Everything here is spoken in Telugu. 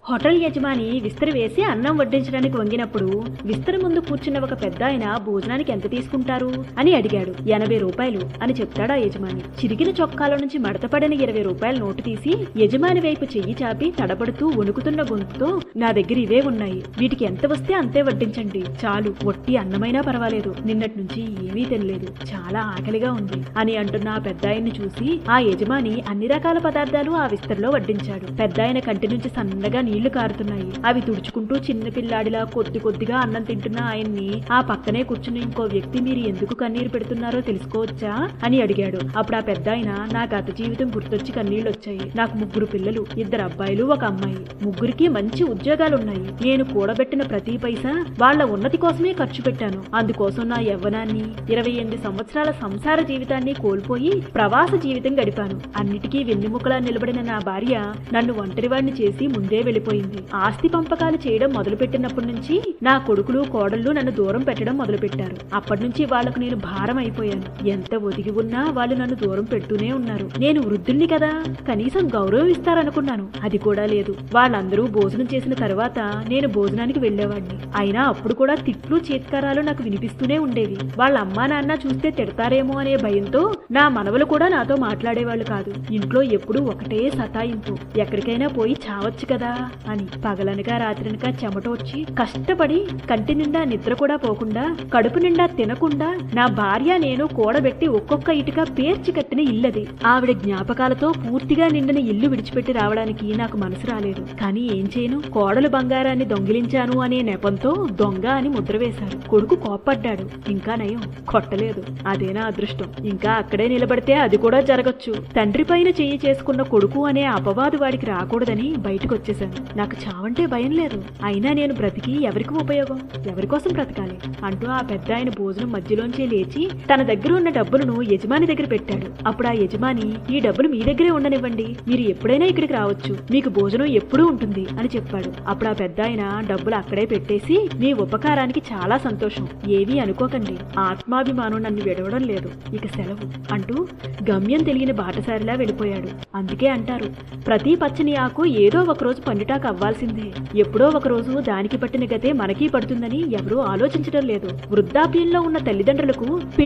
హోటల్ యజమాని విస్తరి వేసి అన్నం వడ్డించడానికి వంగినప్పుడు విస్తరి ముందు కూర్చున్న ఒక పెద్ద ఆయన భోజనానికి ఎంత తీసుకుంటారు అని అడిగాడు. 80 రూపాయలు అని చెప్తాడా యజమాని. చిరిగిన చొక్కాలో నుంచి మడతపడిన 20 రూపాయల నోటు తీసి యజమాని వైపు చెయ్యి చాపి తడబడుతూ వణుకుతున్న గొంతుతో, నా దగ్గర ఇవే ఉన్నాయి, వీటికి ఎంత వస్తే అంతే వడ్డించండి చాలు, ఒట్టి అన్నమైనా పర్వాలేదు, నిన్నటి నుంచి ఏమీ తినలేదు, చాలా ఆకలిగా ఉంది అని అంటున్న ఆ పెద్ద ఆయన్ని చూసి ఆ యజమాని అన్ని రకాల పదార్థాలు ఆ విస్తరిలో వడ్డించాడు. పెద్ద ఆయన కంటి నుంచి సన్నగా నీళ్లు కారుతున్నాయి. అవి తుడుచుకుంటూ చిన్న పిల్లాడిలా కొద్ది కొద్దిగా అన్నం తింటున్న ఆయన్ని ఆ పక్కనే కూర్చుని ఇంకో వ్యక్తి, మీరు ఎందుకు కన్నీరు పెడుతున్నారో తెలుసుకోవచ్చా అని అడిగాడు. అప్పుడు ఆ పెద్ద ఆయన, నా గత జీవితం గుర్తొచ్చి కన్నీళ్లు వచ్చాయి. నాకు 3 పిల్లలు, 2 అబ్బాయిలు 1 అమ్మాయి, ముగ్గురికి మంచి ఉద్యోగాలున్నాయి. నేను కూడబెట్టిన ప్రతి పైసా వాళ్ల ఉన్నతి కోసమే ఖర్చు పెట్టాను. అందుకోసం నా యవ్వనాన్ని 28 సంవత్సరాల సంసార జీవితాన్ని కోల్పోయి ప్రవాస జీవితం గడిపాను. అన్నిటికీ వెన్నెముకలా నిలబడిన నా భార్య నన్ను ఒంటరివాడిని చేసి ముందే వెళ్ళిపోయింది. ఆస్తి పంపకాలు చేయడం మొదలుపెట్టినప్పటి నుంచి నా కొడుకులు కోడళ్లు నన్ను దూరం పెట్టడం మొదలుపెట్టారు. అప్పటి నుంచి వాళ్లకు నేను భారం అయిపోయాను. ఎంత ఒదిగి ఉన్నా వాళ్ళు నన్ను దూరం పెడుతూనే ఉన్నారు. నేను వృద్ధుణ్ణి కదా, కనీసం గౌరవం ఇస్తారనుకున్నాను, అది కూడా లేదు. వాళ్ళందరూ భోజనం చేసిన తర్వాత నేను భోజనానికి వెళ్లేవాడిని. అయినా అప్పుడు కూడా తిట్లు చేత్కారాలు నాకు వినిపిస్తూనే ఉండేవి. వాళ్ళ అమ్మా నాన్న చూస్తే తిడతారేమో అనే భయంతో నా మనవలు కూడా నాతో మాట్లాడేవాళ్లు కాదు. ఇంట్లో ఎప్పుడూ ఒకటే సతాయింపు, ఎక్కడికైనా పోయి చావచ్చు కదా అని. పగలనగా రాత్రనగా చెమట వచ్చి కష్టపడి కంటి నిండా నిద్ర కూడా పోకుండా, కడుపు నిండా తినకుండా నా భార్య నేను కూడబెట్టి ఒక్కొక్క ఇటుక పేర్చి కట్టిన ఇల్లది. ఆవిడ జ్ఞాపకాలతో పూర్తిగా నిండిన ఇల్లు విడిచిపెట్టి రావడానికి నాకు మనసు రాలేదు. కానీ ఏం చేయను, కోడలు బంగారాన్ని దొంగిలించాను అనే నెపంతో దొంగ అని ముద్ర వేశారు. కొడుకు కోప్పడ్డాడు, ఇంకా నయం కొట్టలేదు. అదేనా అదృష్టం. ఇంకా అక్కడే నిలబడితే అది కూడా జరగచ్చు. తండ్రి పైన చెయ్యి చేసుకున్న కొడుకు అనే అపవాదు వాడికి రాకూడదని బయటకొచ్చేశాను. నాకు చావంటే భయం లేదు. అయినా నేను బ్రతికి ఎవరికి ఉపయోగం, ఎవరికోసం బ్రతకాలి అంటూ ఆ పెద్ద ఆయన భోజనం మధ్యలోంచి లేచి తన దగ్గర ఉన్న డబ్బులను యజమాని దగ్గర పెట్టాడు. అప్పుడు ఆ యజమాని, ఈ డబ్బులు మీ దగ్గరే ఉండనివ్వండి, మీరు ఎప్పుడైనా ఇక్కడికి రావచ్చు, మీకు భోజనం ఎప్పుడూ ఉంటుంది అని చెప్పాడు. అప్పుడు ఆ పెద్ద ఆయన డబ్బులు అక్కడే పెట్టేసి, మీ ఉపకారానికి చాలా సంతోషం, ఏమీ అనుకోకండి, ఆత్మాభిమానం నన్ను విడవడం లేదు, ఇక సెలవు అంటూ గమ్యం తెలియని బాటసారిలా వెళ్ళిపోయాడు. అందుకే అంటారు, ప్రతి పచ్చని ఆకు ఏదో ఒకరోజు పండుటాకు అవ్వాల్సిందే. ఎప్పుడో ఒకరోజు దానికి పట్టిన గతే మనకీ పడుతుందని ఎవరూ ఆలోచించడం లేదు. వృద్ధాప్యంలో ఉన్న తల్లిదండ్రులకు